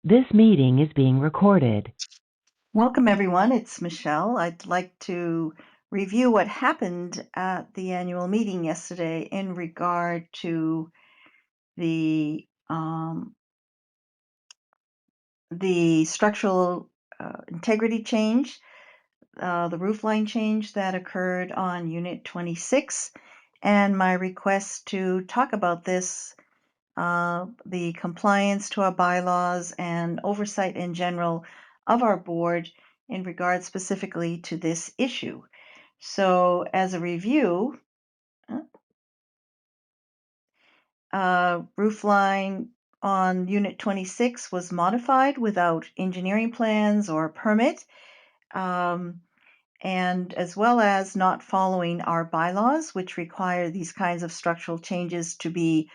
This meeting is being recorded. Welcome, everyone. It's Michelle. I'd like to review what happened at the annual meeting yesterday in regard to the structural integrity change, the roof line change that occurred on Unit 26, and my request to talk about this, the compliance to our bylaws and oversight in general of our board in regard specifically to this issue. So as a review, roof line on Unit 26 was modified without engineering plans or permit, and as well as not following our bylaws, which require these kinds of structural changes to be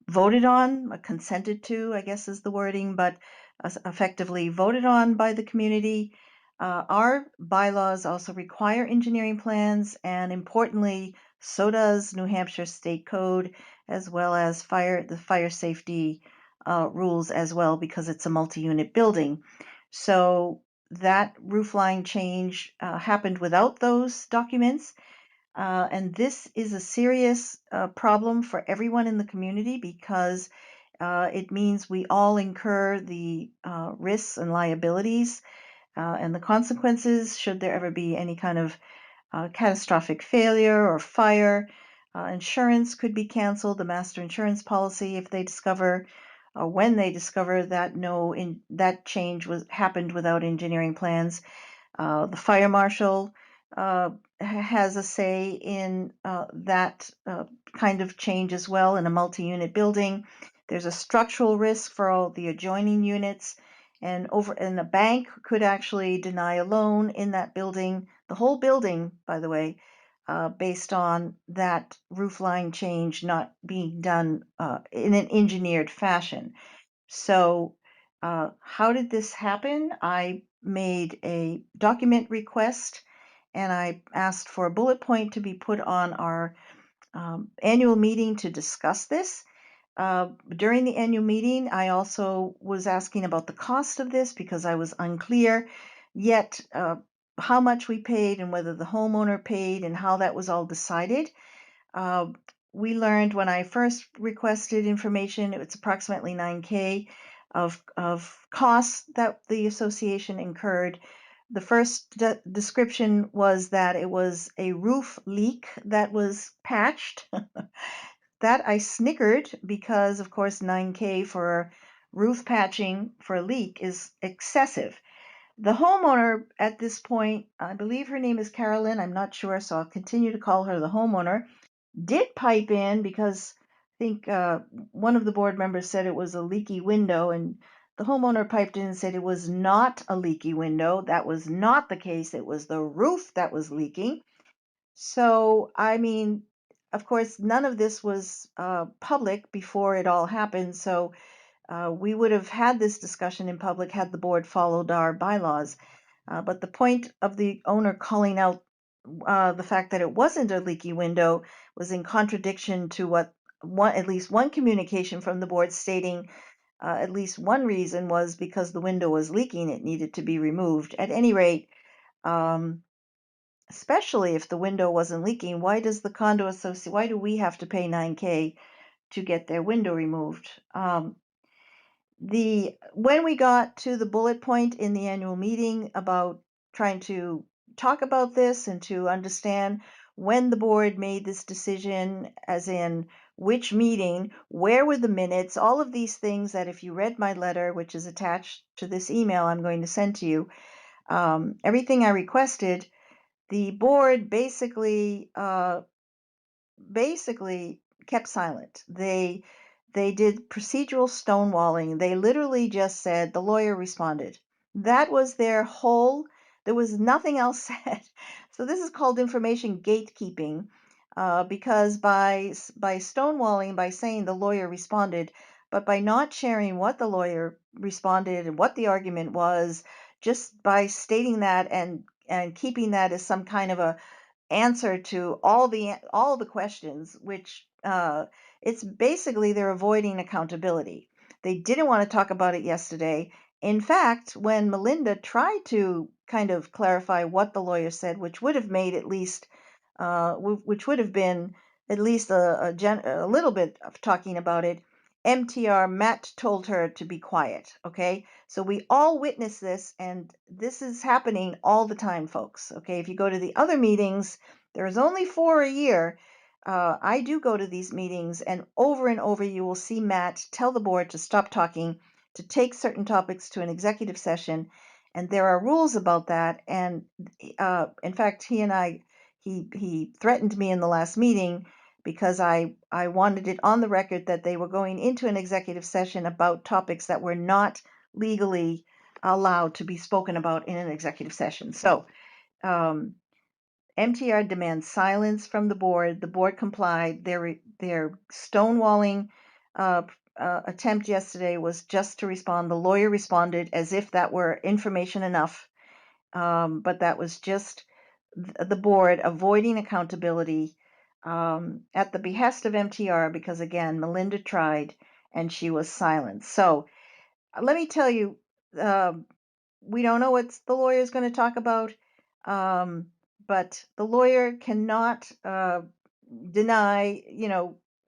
voted on, consented to, I guess is the wording, but effectively voted on by the community. Our bylaws also require engineering plans, and importantly, so does New Hampshire State Code, as well as the fire safety rules as well, because it's a multi-unit building. So that roof line change happened without those documents. And this is a serious problem for everyone in the community because it means we all incur the risks and liabilities and the consequences should there ever be any kind of catastrophic failure or fire. Insurance could be canceled, the master insurance policy, if they discover or when they discover that that change happened without engineering plans. The fire marshal has a say in that kind of change as well in a multi-unit building. There's a structural risk for all the adjoining units, and a bank could actually deny a loan in that building, the whole building, by the way, based on that roof line change not being done in an engineered fashion. So how did this happen? I made a document request and I asked for a bullet point to be put on our annual meeting to discuss this. During the annual meeting, I also was asking about the cost of this because I was unclear yet how much we paid and whether the homeowner paid and how that was all decided. Uh, we learned when I first requested information, it's approximately 9K of costs that the association incurred. The first description was that it was a roof leak that was patched. That I snickered because, of course, 9K for roof patching for a leak is excessive. The homeowner at this point, I believe her name is Carolyn, I'm not sure, so I'll continue to call her the homeowner, did pipe in because I think one of the board members said it was a leaky window, and the homeowner piped in and said it was not a leaky window. That was not the case. It was the roof that was leaking. So, I mean, of course, none of this was public before it all happened. So we would have had this discussion in public had the board followed our bylaws. But the point of the owner calling out the fact that it wasn't a leaky window was in contradiction to what at least one communication from the board stating at least one reason was because the window was leaking, it needed to be removed. At any rate, um, especially if the window wasn't leaking, why does the condo associate? Why do we have to pay 9K to get their window removed? When we got to the bullet point in the annual meeting about trying to talk about this and to understand when the board made this decision, as in which meeting, where were the minutes, all of these things that if you read my letter, which is attached to this email I'm going to send to you, everything I requested, the board basically kept silent. They did procedural stonewalling. They literally just said the lawyer responded. That was their whole. There was nothing else said. So this is called information gatekeeping, because by stonewalling, by saying the lawyer responded, but by not sharing what the lawyer responded and what the argument was, just by stating that and keeping that as some kind of a answer to all the questions, which it's basically they're avoiding accountability. They didn't want to talk about it yesterday, In fact, when Melinda tried to kind of clarify what the lawyer said, which would have made at least, which would have been at least a little bit of talking about it, Matt told her to be quiet. Okay, so we all witness this, and this is happening all the time, folks. Okay, if you go to the other meetings, there's only 4 a year. I do go to these meetings, and over you will see Matt tell the board to stop talking, to take certain topics to an executive session, and there are rules about that. And in fact, he threatened me in the last meeting because I wanted it on the record that they were going into an executive session about topics that were not legally allowed to be spoken about in an executive session. So um, MTR demands silence from the board. The board complied. Their stonewalling attempt yesterday was just to respond. The lawyer responded as if that were information enough, but that was just the board avoiding accountability at the behest of MTR because, again, Melinda tried and she was silenced. So let me tell you, uh, we don't know what the lawyer is going to talk about, um, but the lawyer cannot deny,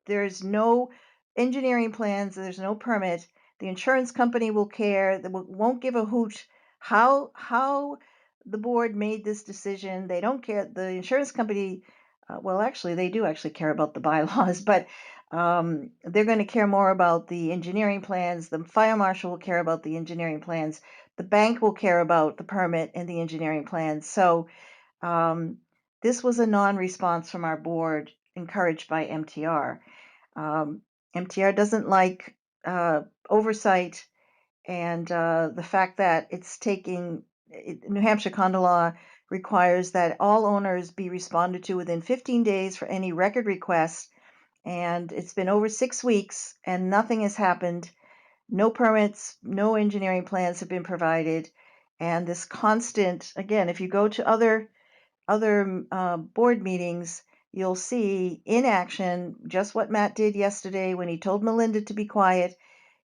there's no engineering plans, there's no permit. The insurance company will care, they won't give a hoot how the board made this decision. They don't care. The insurance company, well, actually, they do actually care about the bylaws, but they're going to care more about the engineering plans. The fire marshal will care about the engineering plans. The bank will care about the permit and the engineering plans. So um, this was a non-response from our board, encouraged by MTR. Um, MTR doesn't like oversight, and the fact that New Hampshire condo law requires that all owners be responded to within 15 days for any record requests, and it's been over 6 weeks and nothing has happened. No permits, no engineering plans have been provided, and this constant, again, if you go to other board meetings, you'll see inaction, just what Matt did yesterday when he told Melinda to be quiet.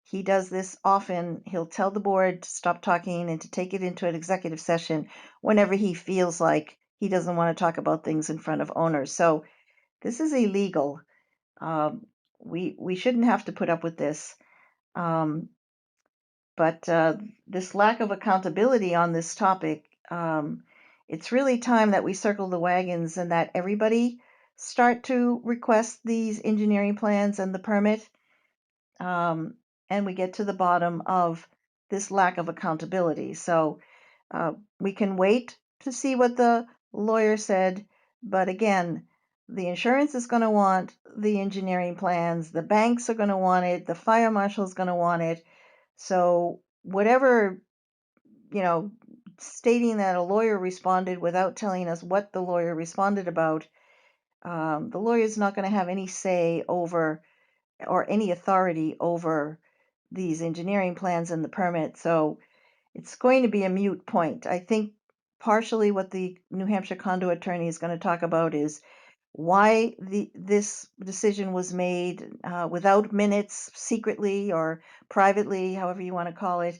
He does this often. He'll tell the board to stop talking and to take it into an executive session whenever he feels like he doesn't want to talk about things in front of owners. So this is illegal. Um, we shouldn't have to put up with this. Um, but this lack of accountability on this topic, it's really time that we circle the wagons and that everybody start to request these engineering plans and the permit, um, and we get to the bottom of this lack of accountability. So we can wait to see what the lawyer said, but again, the insurance is going to want the engineering plans, the banks are going to want it, the fire marshal is going to want it. So whatever, you know, stating that a lawyer responded without telling us what the lawyer responded about, the lawyer is not going to have any say over or any authority over these engineering plans and the permit. So it's going to be a moot point. I think partially what the New Hampshire condo attorney is going to talk about is why this decision was made without minutes, secretly or privately, however you want to call it.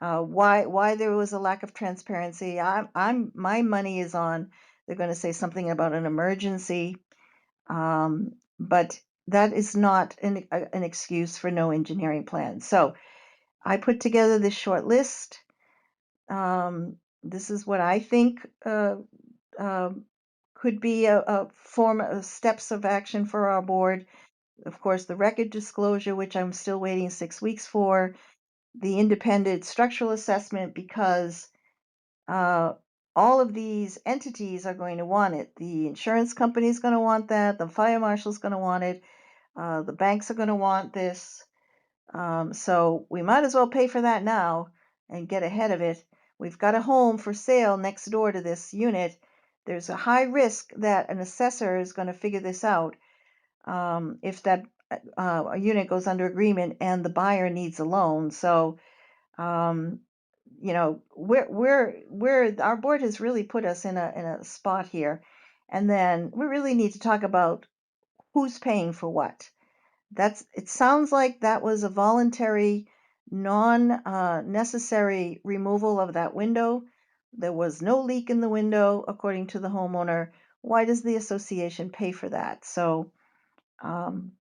Why there was a lack of transparency. My money is on. They're going to say something about an emergency, but that is not an excuse for no engineering plan. So I put together this short list. This is what I think um, could be a form of steps of action for our board. Of course, the record disclosure, which I'm still waiting 6 weeks for, the independent structural assessment, because uh, all of these entities are going to want it. The insurance company is going to want that. The fire marshal is going to want it. The banks are going to want this. So we might as well pay for that now and get ahead of it. We've got a home for sale next door to this unit. There's a high risk that an assessor is going to figure this out if that a unit goes under agreement and the buyer needs a loan. So, um, our board has really put us in a spot here. And then we really need to talk about who's paying for what. It sounds like that was a voluntary non-necessary removal of that window. There was no leak in the window, according to the homeowner. Why does the association pay for that? So um,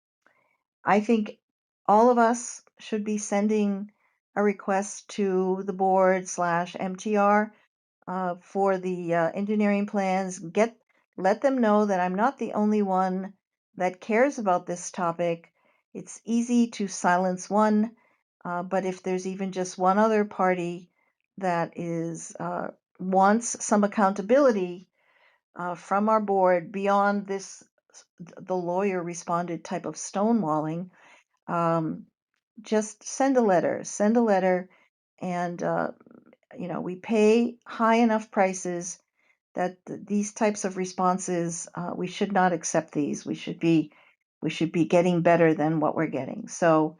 I think all of us should be sending a request to the board slash MTR for the engineering plans. Let them know that I'm not the only one that cares about this topic. It's easy to silence one, but if there's even just one other party that is wants some accountability from our board beyond this, the lawyer responded type of stonewalling, um, just send a letter. Send a letter, and we pay high enough prices that these types of responses, we should not accept these. We should be getting better than what we're getting. So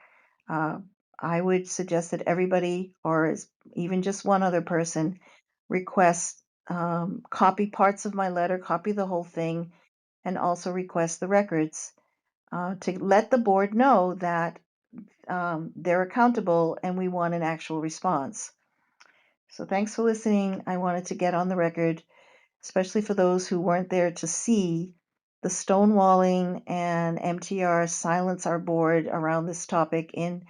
uh, I would suggest that everybody, or even just one other person, request copy parts of my letter, copy the whole thing, and also request the records to let the board know that they're accountable and we want an actual response. So thanks for listening. I wanted to get on the record, especially for those who weren't there to see the stonewalling and MTR silence our board around this topic in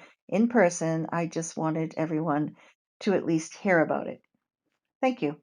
person. I just wanted everyone to at least hear about it. Thank you.